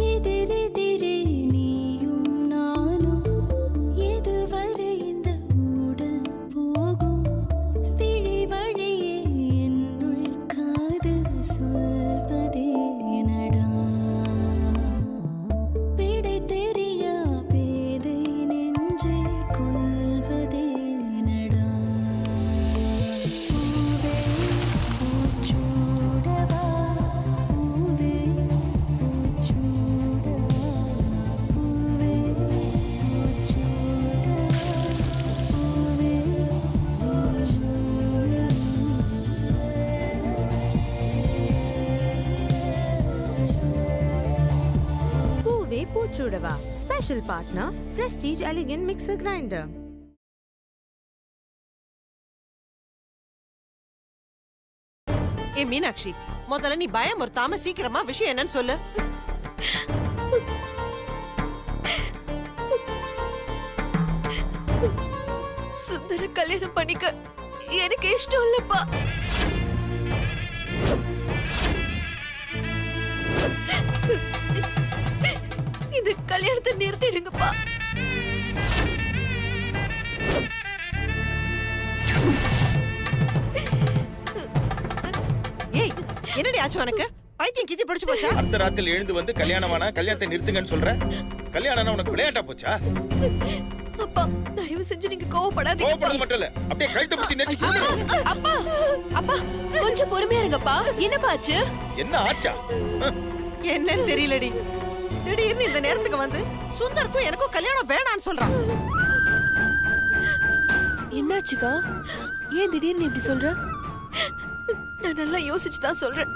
எதிரெதிரே நீயும் நானும் எதுவரை இந்த ஊடல் போகும் விழி வழியே என்னுள் காதல் சொல்வதே நடா விடை தெரியா பேதை நெஞ்சை கொள்வதே நடா பூவே பூச்சூடவா பூவே பூச்சூடவா பூவே Poochudava Poove Poove Poochudava special partner Prestige elegant mixer grinder. ஏ மீனாட்சி, முதல்ல நீ பயமுறுத்தாம சீக்கிரமா விஷயம் என்னன்னு சொல்லு. சுந்தர கல்யாணம் பண்ணிக்க எனக்கு இஷ்டம் இல்லப்பா. இந்த கல்யாணத்தை நிறுத்திடுங்கப்பா. ஏய், என்னடி ஆச்சு உனக்கு? பைத்தியம் கித்தி பிடிச்சு போச்சா? அடுத்த ராத்திரி எழுந்து வந்து கல்யாணமானா கல்யாணத்தை நிறுத்துங்கன்னு சொல்ற. கல்யாணம் உனக்கு விளையாட்டா போச்சா? அப்பா தயவு செஞ்சு நீங்க கோவப்படாதீங்க. கோவப்படுறது மட்டும் இல்ல, அப்படியே கழுத்தை பிடிச்சி நெரிச்சு கொன்னுடு. அப்பா அப்பா கொஞ்சம் பொறுமையா இருங்கப்பா. என்னப்பா ஆச்சு? என்ன ஆச்சா? என்னன்னு தெரியலடி. திடீர்னு இந்த நேரத்துக்கு வந்து சுந்தருக்கும் எனக்கும் கல்யாணம் வேணான்னு சொல்றான். என்னாச்சுக்கா? ஏன் திடீர்னு இப்படி சொல்ற? நான் நல்லா யோசிச்சுதான் சொல்றேன்.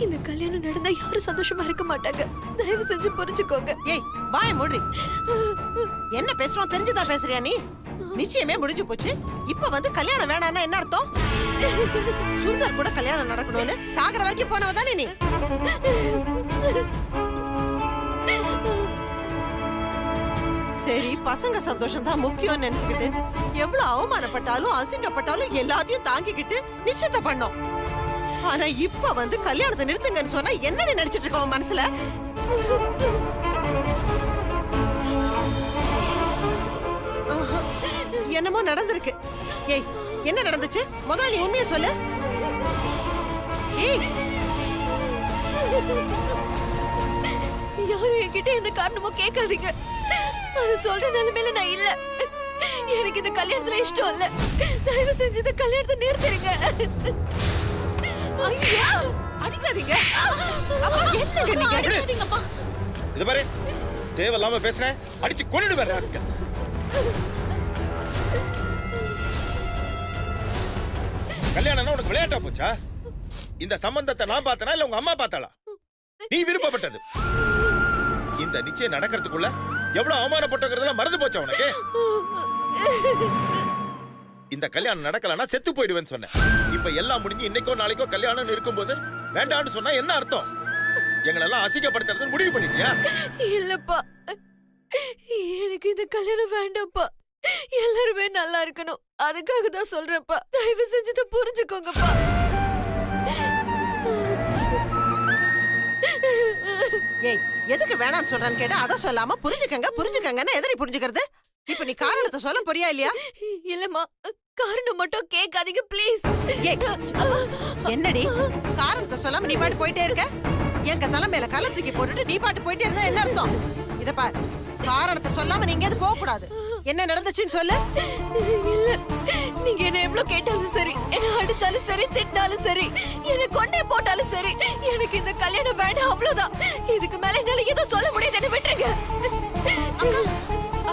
இந்த கல்யாணம் நடந்தா யாரும் சந்தோஷமா இருக்க மாட்டாங்க. தயவு செஞ்சு புரிஞ்சுக்கோங்க. ஏய், வாய மூடி. என்ன பேசுறோம் தெரிஞ்சுதான் பேசுறியா நீ? நிச்சயமே முடிஞ்சு போச்சு. இப்ப வந்து கல்யாணம் வேணான்னா என்ன அர்த்தம்? சுந்தர் கூட கல்யாணம் நடக்கணும்னு சாகர வரைக்கும் போனவ தானே நீ? சரி, பசங்க சந்தோஷம் தான் முக்கியம் நினைச்சுக்கிட்டு எவ்வளவு அவமானப்பட்டாலும் அசிங்கப்பட்டாலும் எல்லாத்தையும் தாங்கிக்கிட்டு நிச்சயத்தை பண்ணோம். ஆனா இப்ப வந்து கல்யாணத்தை நிறுத்துங்கன்னு சொன்னா என்னன்னு நினைச்சிட்டு இருக்கோம் மனசுல? என்னமோ நடந்திருக்கு. ஏய், என்ன நடந்துச்சு? முதல்ல நீ உண்மையை சொல்லு. ஏய், யாரும் என்கிட்ட எந்த காரணமும் கேட்காதீங்க. அது சொல்ற நிலைமையில நான் இல்ல. எனக்கு இந்த கல்யாணத்துல இஷ்டம் இல்ல. தயவு செஞ்சு இந்த கல்யாணத்தை நிறுத்திடுங்க. ஐயா, அடிக்காதீங்க. அப்பா, என்னங்க நீங்க? அடிக்காதீங்கப்பா. இது பாரு, தேவையில்லாம பேசுறேன், அடிச்சு கொன்னுடுவேன் ராஸ்கல். கல்யாணம்னா உனக்கு விளையாட்டா போச்சா? இந்த சம்பந்தத்தை நான் பார்த்தனா இல்ல உங்க அம்மா பார்த்தாளா? நீ விருப்பப்பட்டது. இந்த நிச்சயம் நடக்கிறதுக்குள்ள எவ்வளவு அவமானப்பட்டங்கிறதெல்லாம் மறந்து போச்சா உனக்கு? இந்த கல்யாணம் நடக்கலன்னா செத்து போயிடுவேன்னு சொன்னேன். இப்ப எல்லாம் முடிஞ்சு இன்னைக்கோ நாளைக்கோ கல்யாணம் இருக்கும்போது வேண்டாம்னு சொன்னா என்ன அர்த்தம்? எங்களெல்லாம் அசிங்கப்படுத்துறதுன்னு முடிவு பண்ணிட்டியா? இல்லப்பா, எனக்கு இந்த கல்யாணம் வேண்டாம்ப்பா. எல்லாருமே நல்லா இருக்கணும். அதுக்காக தான் சொல்றேன்ப்பா. தயவு செஞ்சு புரிஞ்சுக்கோங்கப்பா. ஏய், எதுக்கு வேணாம்னு சொல்றான்னு கேட்டா அத சொல்லாம புரிஞ்சுக்கங்க புரிஞ்சுக்கங்கன்னு எதிரி புரிஞ்சுக்கிறது? இப்ப நீ காரணத்தை சொல்ல போறியா இல்லையா? இல்லம்மா, காரணம் மட்டும் கேட்காதீங்க ப்ளீஸ். என்னடி காரணத்தை சொல்லாம நீ பாட்டு போயிட்டே இருக்க? எங்க தலை மேல கல்ல தூக்கி போட்டுட்டு நீ பாட்டு போயிட்டே இருந்தா என்ன அர்த்தம்? இத பாரு, காரணத்தை சொல்லாம நீங்க எது போக கூடாது. என்ன நடந்துச்சுன்னு சொல்லு. இல்ல, நீங்க என்ன எவ்வளவு கேட்டாலும் சரி, என்ன அடிச்சாலும் சரி, திட்டினாலும் சரி, என்ன கொண்டே போட்டாலும் சரி, எனக்கு இந்த கல்யாணம் வேண்டாம், அவ்வளவுதான். இதுக்கு மேல என்னால எதுவும் சொல்ல முடியாது. என்ன விட்டுருங்க.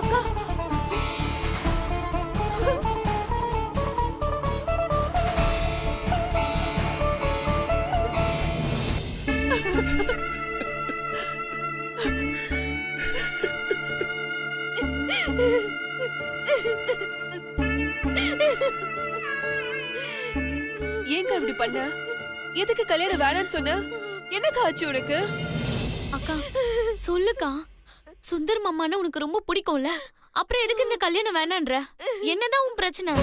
அக்கா, ஏங்க இப்படி பண்ண? எதுக்கு கல்யாணம் வேணான்னு சொன்ன? என்னக்கா ஆச்சு உனக்கு? அக்கா சொல்லுக்கா, சுந்தர் மாமான்னா உனக்கு ரொம்ப பிடிக்கும்ல, அப்புறம் எதுக்கு இந்த கல்யாணம் வேணான்ற? என்னதான் உன் பிரச்சனை?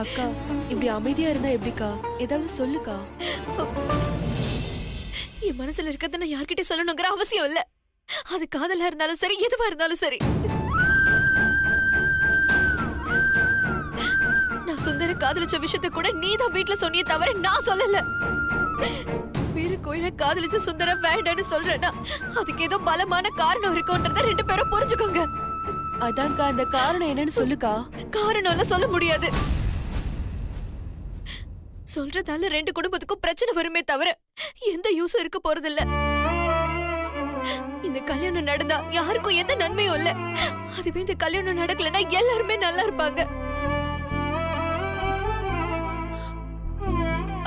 அக்கா இப்படி அமைதியா இருந்தா எப்படிக்கா? ஏதாவது சொல்லுக்கா. என் மனசுல இருக்கிறத நான் யார்கிட்ட சொல்லணுங்கிற அவசியம் இல்ல. அது காதலா இருந்தாலும் சரி, எதுவா இருந்தாலும் சரி. நான் சுந்தர காதலிச்ச விஷயத்த கூட நீதான் வீட்ல சொன்னியே தவிர நான் சொல்லல. வீர கோயில காதலிச்ச சுந்தர வேண்டான்னு சொல்றேன்னா அதுக்கு ஏதோ பலமான காரணம் இருக்குன்றத 2 பேரும் புரிஞ்சுக்கோங்க. அதான்க்கா, அந்த காரணம் என்னன்னு சொல்லுக்கா. காரணம் எல்லாம் சொல்ல முடியாது. சொல்றதால 2 குடும்பத்துக்கும் பிரச்சனை வருமே தவிர எந்த யூஸும் இருக்க போறதில்ல. இந்த கல்யாணம் நடந்தா யாருக்கும் எந்த நன்மையும் இல்ல. அதுவே இந்த கல்யாணம் நடக்கலன்னா எல்லாருமே நல்லா இருப்பாங்க.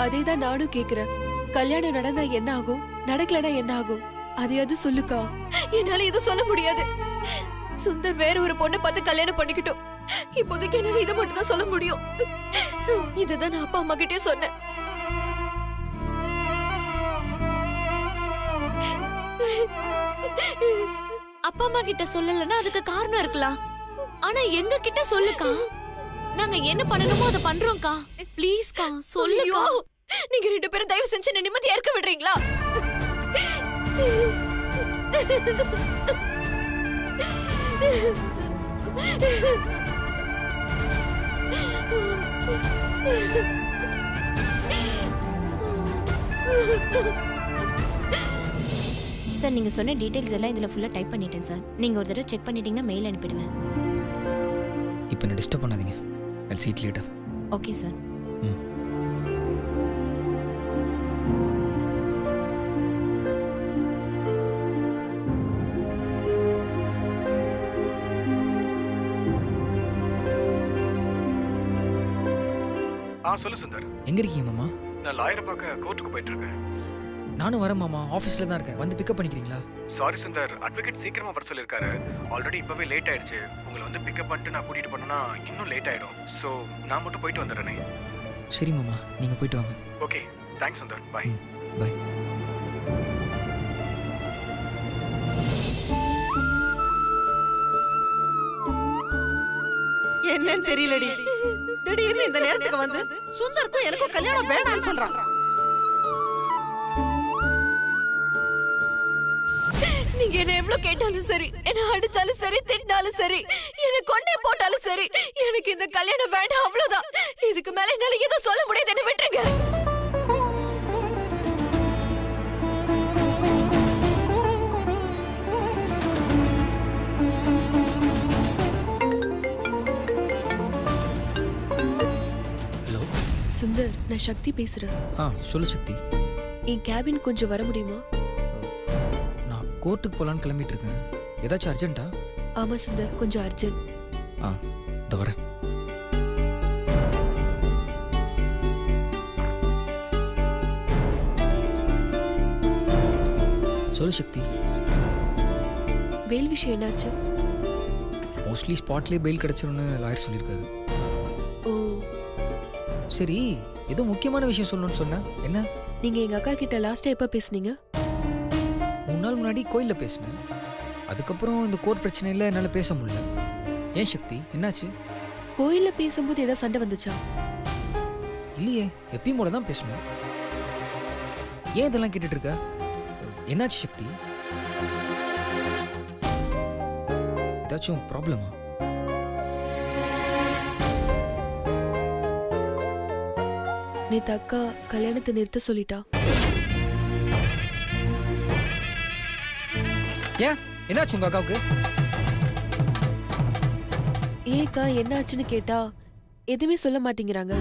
அதேதான் நானும் கேக்குறேன். கல்யாணம் நடந்தா என்ன ஆகும், நடக்கலனா என்ன ஆகும், அதையாவது சொல்லுக்கா. என்னால இது சொல்ல முடியாது. சுந்தர் வேற ஒரு பொண்ணை பார்த்து கல்யாணம் பண்ணிக்கிட்டோம். இப்போதைக்கு என்னால இதை மட்டும் தான் சொல்ல முடியும். இதுதான் நான் அப்பா அம்மா கிட்டே சொன்னேன். அப்பா அம்மா கிட்ட சொல்லலன்னா அதுக்கு காரணம் இருக்கலாம். ஆனா எங்க கிட்ட சொல்லுக்கா. நாங்க என்ன பண்ணணுமோ அதை பண்றோம்க்கா. ப்ளீஸ்க்கா சொல்லுக்கா. ஐயோ, நீங்க 2 பேரும் தயவு செஞ்சு என்ன நிம்மதியா இருக்க விடுறீங்களா? சார் நீங்க சொன்ன டீடைல்ஸ் எல்லாம் இதுல ஃபுல்லா டைப் பண்ணிட்டேன் சார். நீங்க ஒரு தடவை செக் பண்ணிட்டீங்கன்னா மெயில் அனுப்பிடுவேன். இப்போ என்ன டிஸ்டர்ப் பண்ணாதீங்க. I'll see it later. Okay sir. ம். சொல்லு சுந்தர். எங்க இருக்கீங்க மாமா? நான் லாயரை பார்க்க கோர்ட்டுக்கு போயிட்டு இருக்கேன். நானும் வரேன் மாமா. ஆஃபீஸில் தான் இருக்கேன். வந்து பிக்கப் பண்ணிக்கிறீங்களா? சாரி சுந்தர், அட்வொகேட் சீக்கிரமா வர சொல்லியிருக்காரு. ஆல்ரெடி இப்பவே லேட் ஆயிடுச்சு. உங்களை வந்து பிக்கப் பண்ணிட்டு நான் கூட்டிட்டு போனேன்னா இன்னும் லேட் ஆயிடும். ஸோ நான் மட்டும் போயிட்டு வந்துடுறேனே. சரி மாமா, நீங்கள் போயிட்டு வாங்க. Okay, thanks Sundar. Bye. Bye. என்னன்னு தெரியலடி, திடீர்னு இந்த நேரத்துக்கு வந்து சுந்தருக்கும் எனக்கும் கல்யாணம் வேணாம்னு சொல்றான். நீங்க என்ன எவ்வளவு கேட்டாலும் சரி, என்ன அடிச்சாலும் சரி, திட்டினாலும் சரி, என்ன கொண்டே போட்டாலும் சரி, எனக்கு இந்த கல்யாணம் வேண்டாம், அவ்வளவுதான். இதுக்கு மேல என்னால எதுவும் சொல்ல முடியாது. என்ன விட்டுருங்க. ஹலோ சுந்தர், நான் சக்தி பேசுறேன். சொல்லு சக்தி. என் கேபின் கொஞ்சம் வர முடியுமா? நான் கோர்ட்டுக்கு போகலான்னு கிளம்பிட்டு இருக்கேன். ஏதாச்சும் அர்ஜென்ட்டா? ஆமா சுந்தர், கொஞ்சம் அர்ஜென்ட். இதோ வரேன். சொல்லு சக்தி. பெயில் விஷயம் என்னாச்சு? மோஸ்ட்லி ஸ்பாட்லேயே பெயில் கிடச்சிரும்னு லாயர் சொல்லியிருக்காரு. ஓ, சரி, ஏதோ முக்கியமான விஷயம் சொல்லணும்னு சொன்னேன். என்ன? நீங்க எங்க அக்கா கிட்ட லாஸ்டா எப்ப பேசுனீங்க? 3 நாள் முன்னாடி கோயிலில் பேசினேன். அதுக்கப்புறம் இந்த கோர்ட் பிரச்சனையில் என்னால் பேச முடியல. ஏன் சக்தி, என்னாச்சு? கோயில்ல பேசும்போது ஏதாவது சண்டை வந்துச்சா? இல்லையே, எப்பயும் போல தான் பேசணும். ஏன் இதெல்லாம் கேட்டுட்டு இருக்க? என்னாச்சு சக்தி? ஏதாச்சும் ப்ராப்ளமா? நேத்து அக்கா கல்யாணத்தை நிறுத்த சொல்லிட்டா. ஏன், என்னாச்சு உங்க அக்காவுக்கு? ஏக்கா என்னாச்சுன்னு கேட்டா எதுவுமே சொல்ல மாட்டேங்கிறாங்க.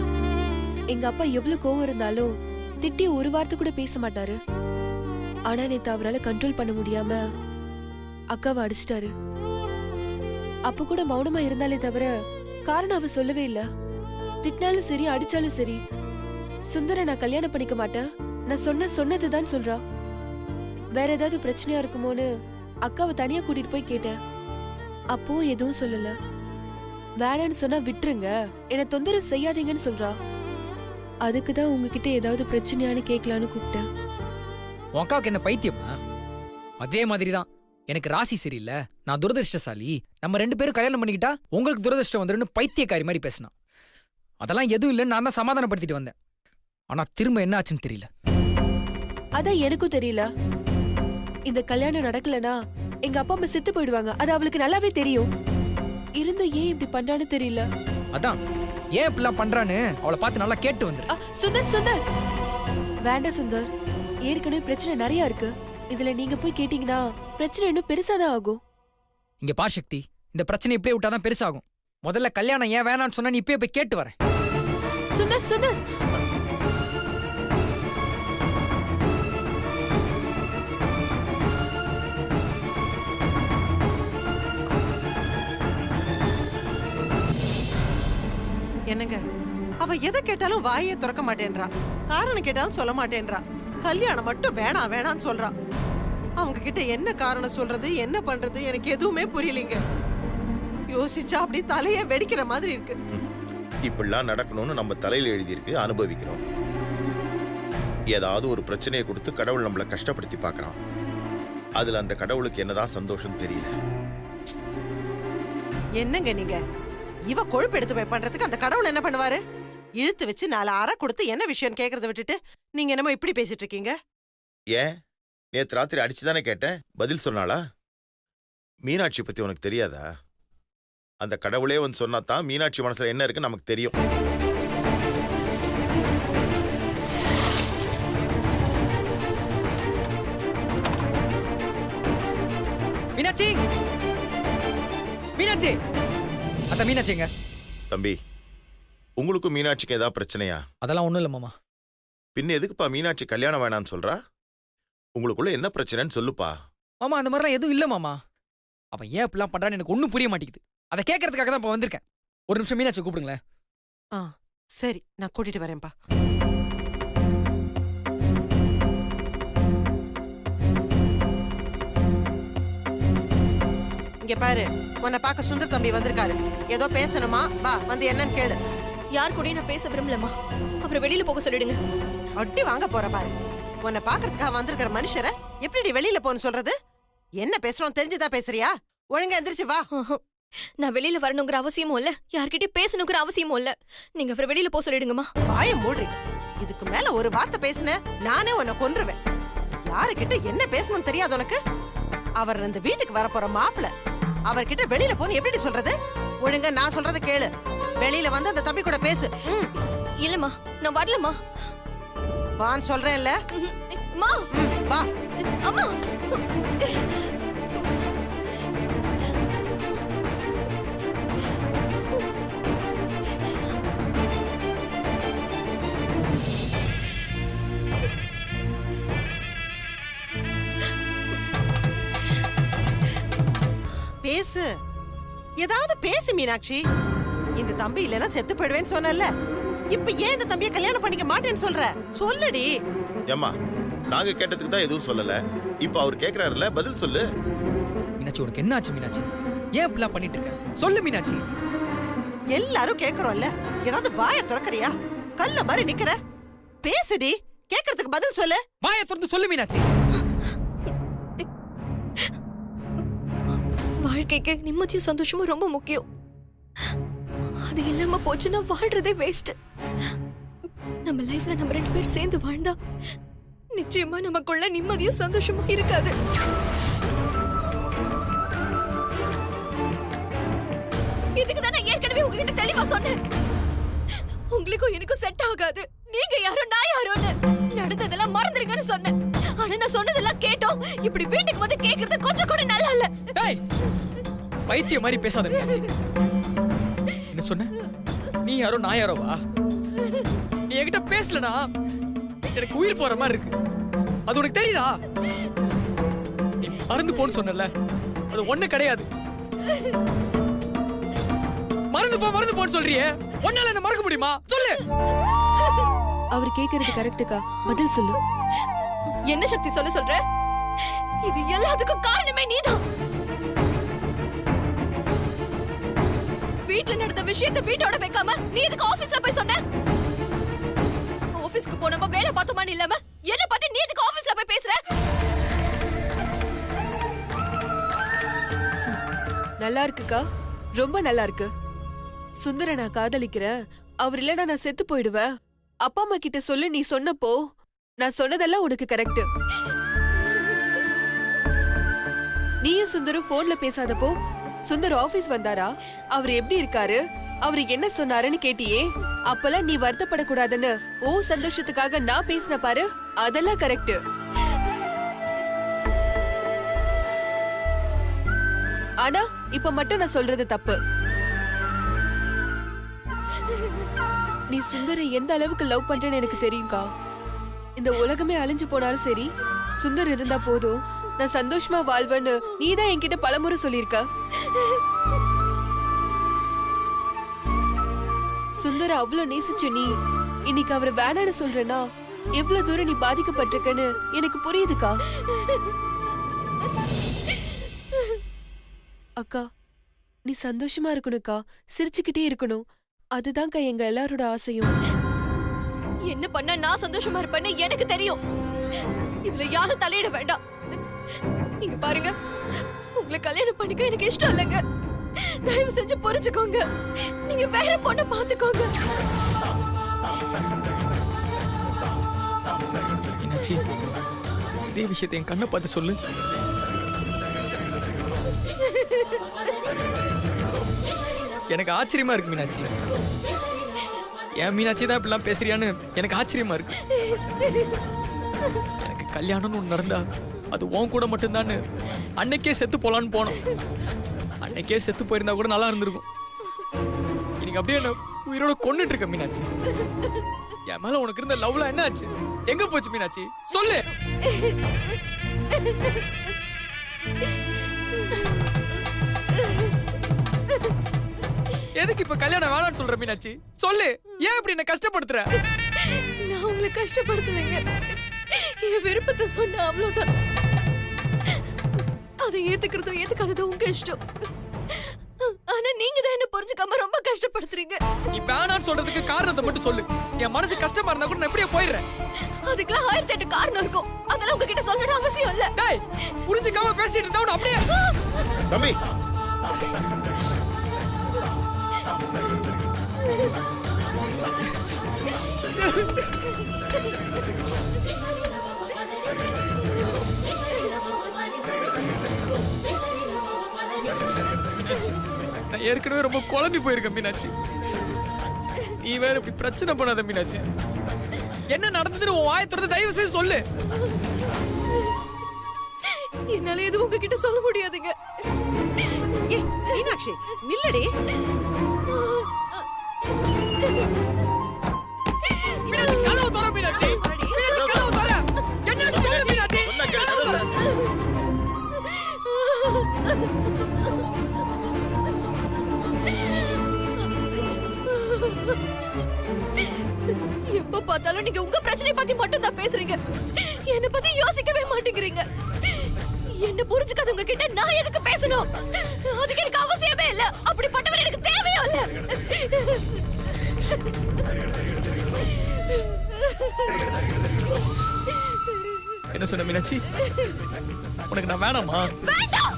எங்க அப்பா எவ்வளவு கோவம் இருந்தாலும் திட்டி ஒரு வார்த்தை கூட பேச மாட்டாரு. ஆனா நேத்து அவரால் கண்ட்ரோல் பண்ண முடியாம அக்காவை அடிச்சிட்டாரு. அப்ப கூட மௌனமா இருந்தாலே தவிர காரணம் அவ சொல்லவே இல்ல. திட்டினாலும் சரி, அடிச்சாலும் சரி, சுந்தர நான் கல்யாணம் பண்ணிக்க மாட்டேன், நான் சொன்னதுதான் சொல்றா. வேற ஏதாவது பிரச்சனையா இருக்குமோன்னு அக்காவை தனியா கூட்டிட்டு போய் கேட்டேன். அப்போ எதுவும் சொல்லல. வேணான்னு சொன்னா விட்டுருங்க, என்ன தொந்தரவு செய்யாதீங்கன்னு சொல்றா. அதுக்குதான் உங்ககிட்ட ஏதாவது பிரச்சனையானு கேட்கலான்னு கூப்பிட்டேன். உன் அக்காவுக்கு என்ன பைத்தியமா? அதே மாதிரி தான் எனக்கு ராசி சரியில்லை, நான் துரதிருஷ்டசாலி, நம்ம 2 பேரும் கல்யாணம் பண்ணிக்கிட்டா உங்களுக்கு துரதிருஷ்டம் வந்துருன்னு பைத்தியக்காரி மாதிரி பேசினான். அதெல்லாம் எதுவும் இல்லைன்னு நான் தான் சமாதானப்படுத்திட்டு வந்தேன். ஆனா திரும்ப என்ன ஆச்சுன்னு தெரியல. அதான் எனக்கும் தெரியல. இந்த கல்யாணம் நடக்கலனா எங்க அப்பா அம்மா செத்து போயிடுவாங்க. அது அவளுக்கு நல்லாவே தெரியும். இருந்தும் ஏன் இப்படி பண்றான்னு தெரியல. அதான் ஏன் இப்படிலாம் பண்றான்னு அவளை பார்த்து நல்லா கேட்டு வந்துரு. சுந்தர் சுந்தர் வேண்டாம் சுந்தர். ஏற்கனவே பிரச்சனை நிறைய இருக்கு. இதுல நீங்க போய் கேட்டீங்கன்னா பிரச்சனை இன்னும் பெருசாதான் ஆகும். இங்க பா சக்தி, இந்த பிரச்சனை இப்படியே விட்டாதான் பெருசாகும். முதல்ல கல்யாணம் ஏன் வேணான்னு சொன்னா நீ இப்பயே போய் கேட்டு வரேன். சுந்தர் சுந்தர் என்னங்க, அவ எதை கேட்டாலும் வாயே திறக்க மாட்டேன்றா. காரணம் கேட்டாலும் சொல்ல மாட்டேன்றா. கல்யாணம் மட்டும் வேணாம் வேணான்னு சொல்றா. அவங்க கிட்ட என்ன காரணம் சொல்றது, என்ன பண்றது எனக்கு எதுவுமே புரியலைங்க. யோசிச்சா அப்படி தலையே வெடிக்கிற மாதிரி இருக்கு. இப்படிலாம் நடக்கணும்னு நம்ம தலையில எழுதியிருக்கு, அனுபவிக்கிறோம். ஏதாவது ஒரு பிரச்சனையை கொடுத்து கடவுள் நம்மளை கஷ்டப்படுத்தி பார்க்கறான். அதுல அந்த கடவுளுக்கு என்னதான் சந்தோஷம் தெரியல. என்னங்க நீங்க, இவ கொழுப்பு எடுத்து போய் பண்றதுக்கு அந்த கடவுள் என்ன பண்ணுவாரு? இழுத்து வச்சு 4 அறை கொடுத்து என்ன விஷயம் கேக்குறத விட்டுட்டு நீங்க என்னமோ இப்படி பேசிட்டு இருக்கீங்க. ஏன், நேத்து ராத்திரி அடிச்சுதானே கேட்டேன், பதில் சொன்னாளா? மீனாட்சி பத்தி உனக்கு தெரியாதா? அந்த கடவுளே வந்து சொன்னாதான் மீனாட்சி மனசுல என்ன இருக்கு நமக்கு தெரியும். மீனாட்சி, மீனாட்சி, அந்த மீனாட்சிங்க. தம்பி, உங்களுக்கும் மீனாட்சிக்கு ஏதாவது பிரச்சனையா? அதெல்லாம் ஒண்ணும் இல்ல மாமா. பின்ன எதுக்குப்பா மீனாட்சி கல்யாணம் வேணான்னு சொல்றா? உங்களுக்குள்ள என்ன பிரச்சனைன்னு சொல்லுப்பா. மாமா அந்த மாதிரிலாம் எதுவும் இல்ல மாமா. அவன் ஏன் இப்படிலாம் பண்றான்னு எனக்கு ஒன்றும் புரிய மாட்டேங்குது. அதை கேட்கறதுக்காக தான் இப்போ வந்திருக்கேன். ஒரு நிமிஷம் மீனாட்சி கூப்பிடுங்களேன். சரி, நான் கூட்டிட்டு வரேன்பா. இங்க பாரு, உன்னை பார்க்க சுந்தர் தம்பி வந்திருக்காரு. ஏதோ பேசணுமா? வா, வந்து என்னன்னு கேளு. யார் கூடயும் நான் பேச விரும்பலமா. அப்புறம் வெளியில போக சொல்லிடுங்க. அட்டி வாங்க போற பாரு. உன்னை பாக்குறதுக்காக வந்திருக்கிற மனுஷரை எப்படி வெளியில போன்னு சொல்றது? என்ன பேசுறோம் தெரிஞ்சுதான் பேசுறியா? ஒழுங்கா எந்திரிச்சு வா. நான் வெளியில வரணுங்கிற அவசியமும் இல்ல, யார்கிட்டயும் பேசணுங்கிற அவசியமும் இல்ல. நீங்க அப்புறம் வெளியில போக சொல்லிடுங்கம்மா. வாய மூடி. இதுக்கு மேல ஒரு வார்த்தை பேசுன நானே உன்னை கொன்றுவேன். யாருக்கிட்ட என்ன பேசணும்னு தெரியாது உனக்கு? அவர் இந்த வீட்டுக்கு வரப்போற மாப்பிள்ள. அவர்கிட்ட வெளியில போன்னு எப்படி சொல்றது? ஒழுங்கா நான் சொல்றத கேளு. வெளியில வந்து அந்த தம்பி கூட பேசு. இல்லம்மா, நான் வரலம்மா. வான்னு சொல்றேன்ல. அம்மா, வா. அம்மா. பேசு, ஏதாவது பேசு மீனாட்சி. இந்த தம்பி இல்லனா செத்து போயிடுவேன்னு சொன்னல. இப்ப ஏன் இந்த தம்பியை கல்யாணம் பண்ணிக்க மாட்டேன்னு சொல்ற? சொல்லுடி. ஏம்மா, நாங்க கேட்டதுக்கு தான் எதுவும் சொல்லல. இப்ப அவர் கேக்குறாருல, பதில் சொல்லு. மீனாட்சி, உனக்கு என்ன ஆச்சு மீனாட்சி? ஏன் இப்படிலாம் பண்ணிட்டு இருக்க? சொல்லு மீனாட்சி. எல்லாரும் கேக்குறோம்ல, ஏதாவது வாய திறக்கறியா? கல்ல மாதிரி நிக்கிற. பேசுடி, கேக்குறதுக்கு பதில் சொல்லு. வாயை திறந்து சொல்லு மீனாட்சி. வாழ்க்கைக்கு நிம்மதியும் சந்தோஷமும் ரொம்ப முக்கியம். அது இல்லாம போச்சுன்னா வாழ்றதே வேஸ்ட். நம்ம லைஃப்ல நம்ம 2 பேரும் சேர்ந்து வாழ்ந்தா நிச்சயமா நமக்குள்ள நிம்மதியும் சந்தோஷமும் இருக்காது. இதுக்கு தான் நான் ஏற்கனவே உங்ககிட்ட தெளிவா சொன்னேன். உங்களுக்கும் எனக்கும் செட் ஆகாது. நீங்க யாரோ நான் யாரோன்னு. நடந்ததெல்லாம் மறந்துருங்கன்னு சொன்னேன். ஆனா நான் சொன்னதெல்லாம் கேட்டோம். இப்படி வீட்டுக்கு வந்து கேக்குறது கொஞ்சம் கூட நல்லா இல்ல. ஏய், பைத்திய மாதிரி பேசாத மீனாட்சி. என்ன சொன்ன? நீ யாரோ நான் யாரோவா? நீ என்கிட்ட பேசலனா எனக்கு உயிர் போற மாதிரி இருக்கு. அது உனக்கு தெரியுதா? நீ மறந்து போன்னு சொன்னல, அது ஒண்ணு கிடையாது. மறந்து போன்னு சொல்றியே, ஒன்னால என்ன மறக்க முடியுமா? சொல்லு. அவர் கேக்குறது கரெக்ட்டுக்கா, பதில் சொல்லு. என்ன சக்தி சொல்ற? இது எல்லாத்துக்கும் காரணமே நீதான். வீட்ல நடந்த விஷயத்தை வீட்டோட வைக்காம நீ எதுக்கு ஆபீஸ்ல போய் சொன்ன? ஆபீஸ்க்கு போனப்ப வேலை பார்த்தோமான்னு இல்லாம என்ன பத்தி நீ எதுக்கு ஆபீஸ்ல போய் பேசுற? நல்லா இருக்குக்கா, ரொம்ப நல்லா இருக்கு. சுந்தர நான் காதலிக்கிறேன், அவர் இல்லனா நான் செத்து போயிடுவேன். அப்பா அம்மா கிட்ட சொல்லு நீ சொன்னப்போ நான் சொன்னதெல்லாம் உனக்கு கரெக்ட். நீயும் சுந்தரும் போன்ல பேசாதப்போ சுந்தர் ஆபீஸ் வந்தாரா, அவர் எப்படி இருக்காரு, அவர் என்ன சொன்னாருன்னு கேட்டியே, அப்பெல்லாம் நீ வருத்தப்படக்கூடாதுன்னு ஓ சந்தோஷத்துக்காக நான் பேசின பாரு, அதெல்லாம் கரெக்ட். ஆனா இப்ப மட்டும் நான் சொல்றது தப்பு. நீ சுந்தரை எந்த அளவுக்கு லவ் பண்றேன்னு எனக்கு தெரியும்க்கா. இந்த உலகமே அழிஞ்சு போனாலும் சரி, சுந்தர் இருந்தா போதும், நான் சந்தோஷமா வாழ்வேன்னு நீதான் என்கிட்ட பலமுறை சொல்லியிருக்க. சுந்தர அவ்வளவு நேசிச்ச நீ இன்னைக்கு அவரை வேணான்னு சொல்றேன்னா எவ்வளவு தூரம் நீ பாதிக்கப்பட்டிருக்கன்னு எனக்கு புரியுதுக்கா. அக்கா, நீ சந்தோஷமா இருக்கணும்க்கா, சிரிச்சுக்கிட்டே இருக்கணும். அதுதான்க்கா எங்க எல்லாரோட ஆசையும். என்ன பண்ண நான் சந்தோஷமா இருப்பேன்னு எனக்கு தெரியும். இதுல யாரும் தலையிட வேண்டாம். நீங்க பாருங்க, உங்களை கல்யாணம் பண்ணிக்க எனக்கு இஷ்டம் இல்லைங்க. தயவு செஞ்சு புரிஞ்சுக்கோங்க. நீங்க வேற பொண்ணை பாத்துக்கோங்க. மீனாட்சி, இதே விஷயத்தை என் கண்ணை பார்த்து சொல்லு. எனக்கு ஆச்சரியமா இருக்கு மீனாட்சி. என் மீனாட்சி தான் இப்படிலாம் பேசுறியான்னு எனக்கு ஆச்சரியமா இருக்கு. எனக்கு கல்யாணம்னு ஒன்று நடந்தா அது உன் கூட மட்டும்தான்னு அன்னைக்கே செத்து போலான்னு போனோம். அன்னைக்கே செத்து போயிருந்தா கூட நல்லா இருந்திருக்கும். இன்னைக்கு அப்படியே என்ன உயிரோட கொன்னுட்டு இருக்க மீனாட்சி. என் மேல உனக்கு இருந்த லவ்லாம் என்ன ஆச்சு? எங்க போச்சு மீனாட்சி? சொல்லு. எதுக்கு இப்ப கல்யாணம் வேணாம்னு சொல்ற மீனாட்சி? சொல்லு. ஏன் இப்படி என்ன கஷ்டப்படுத்துற? நான் உங்களை கஷ்டப்படுத்தலைங்க. என் விருப்பத்தை சொன்ன அவ்வளவுதான். அதை ஏத்துக்கிறதோ ஏத்துக்காததோ உங்க இஷ்டம். ஆனா நீங்க தான் என்ன புரிஞ்சுக்காம ரொம்ப கஷ்டப்படுத்துறீங்க. நீ வேணாம்னு சொல்றதுக்கு காரணத்தை மட்டும் சொல்லு. என் மனசு கஷ்டமா இருந்தா கூட நான் எப்படியே போயிடுறேன். அதுக்கெல்லாம் 1008 காரணம் இருக்கும். அதெல்லாம் உங்ககிட்ட சொல்லணும் அவசியம் இல்ல. டேய், புரிஞ்சுக்காம பேசிட்டு இருந்தா உன்னை அப்படியே. தம்பி, நான் ஏற்கனவே ரொம்ப குழம்பி போயிருக்கேன் மீனாட்சி. நீ வேற இப்படி பிரச்சனை பண்ணாத மீனாட்சி. என்ன நடந்ததுன்னு உன் வாயை திறந்து தயவு செய்து சொல்லு. என்னால எதுவும் உங்ககிட்ட சொல்ல முடியாதுங்க. ஏய், மீனாட்சி நில்லடி. மீனாட்சி, கதவு தர மீனாட்சி. மீனாட்சி, கதவு தர. என்னன்னு சொல்லு மீனாட்சி. சொன்னா கேளு, கதவு திற. எப்ப பார்த்தாலும் நீங்க உங்க பிரச்சனையை பத்தி மட்டும் தான் பேசுறீங்க. என்ன பத்தி யோசிக்கவே மாட்டேங்கிறீங்க. என்ன புரிஞ்சுக்காதவங்க கிட்ட நான் எதுக்கு பேசணும்? அதுக்கு எனக்கு அவசியமே இல்ல. அப்படிப்பட்டவர் எனக்கு தேவையும் இல்ல. என்ன சொன்ன மீனாட்சி? உனக்கு நான் வேணாமா? வேண்டாம்.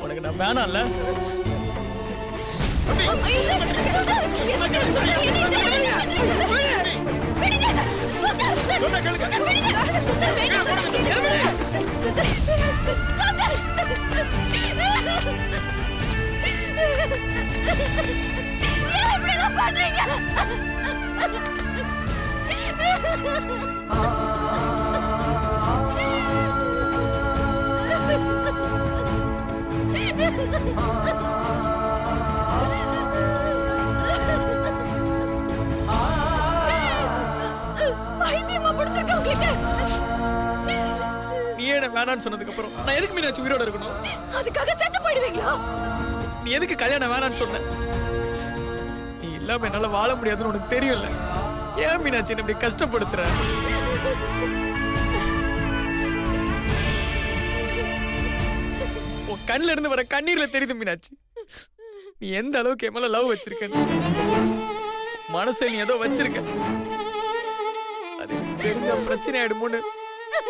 உனக்கு நான் வேணாம்ல? சொன்னா கேளு. பைத்தியமா பிடிச்சிருக்க உங்களுக்கு? நீ என்ன வேணாம்னு சொன்னதுக்கு அப்புறம் நான் எதுக்கு மீனாட்சி உயிரோட இருக்கணும்? அதுக்காக செத்து போயிடுவீங்களா? நீ எதுக்கு கல்யாணம் வேணாம்னு சொன்ன? நீ இல்லாம என்னால வாழ முடியாதுன்னு உனக்கு தெரியும்ல. ஏன் மீனாட்சி என்ன இப்படி கஷ்டப்படுத்துற? உன் கண்ணுல இருந்து வர கண்ணீர்ல தெரியுது மீனாட்சி நீ எந்த அளவுக்கு என் மேல லவ் வச்சிருக்க. மனசை நீ ஏதோ வச்சிருக்க, அது தெரிஞ்ச பிரச்சனை ஆயிடுமோன்னு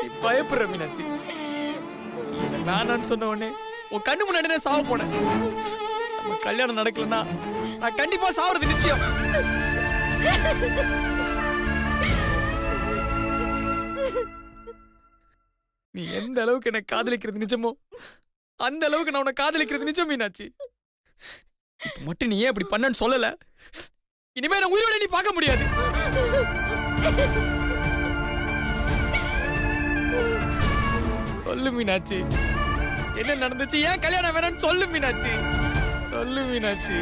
நீ பயப்படுற மீனாட்சி. நான் சொன்ன உடனே உன் கண்ணு முன்னாடி நான் சாவ போனேன். நம்ம கல்யாணம் நடக்கலன்னா நான் கண்டிப்பா சாவறது நிச்சயம். நீ எந்த அளவுக்கு என்ன காதலிக்கிறது நிஜமோ அந்த அளவுக்கு நான் உன்னை காதலிக்கிறது நிஜம் மீனாட்சி. இப்ப மட்டும் நீ ஏன் அப்படி பண்ணன்னு சொல்லல, இனிமே நான் உயிரோட நீ பார்க்க முடியாது. சொல்லு மீனாட்சி, என்ன நடந்துச்சு? ஏன் கல்யாணம் வேணும்னு சொல்லு மீனாட்சி, சொல்லு மீனாட்சி.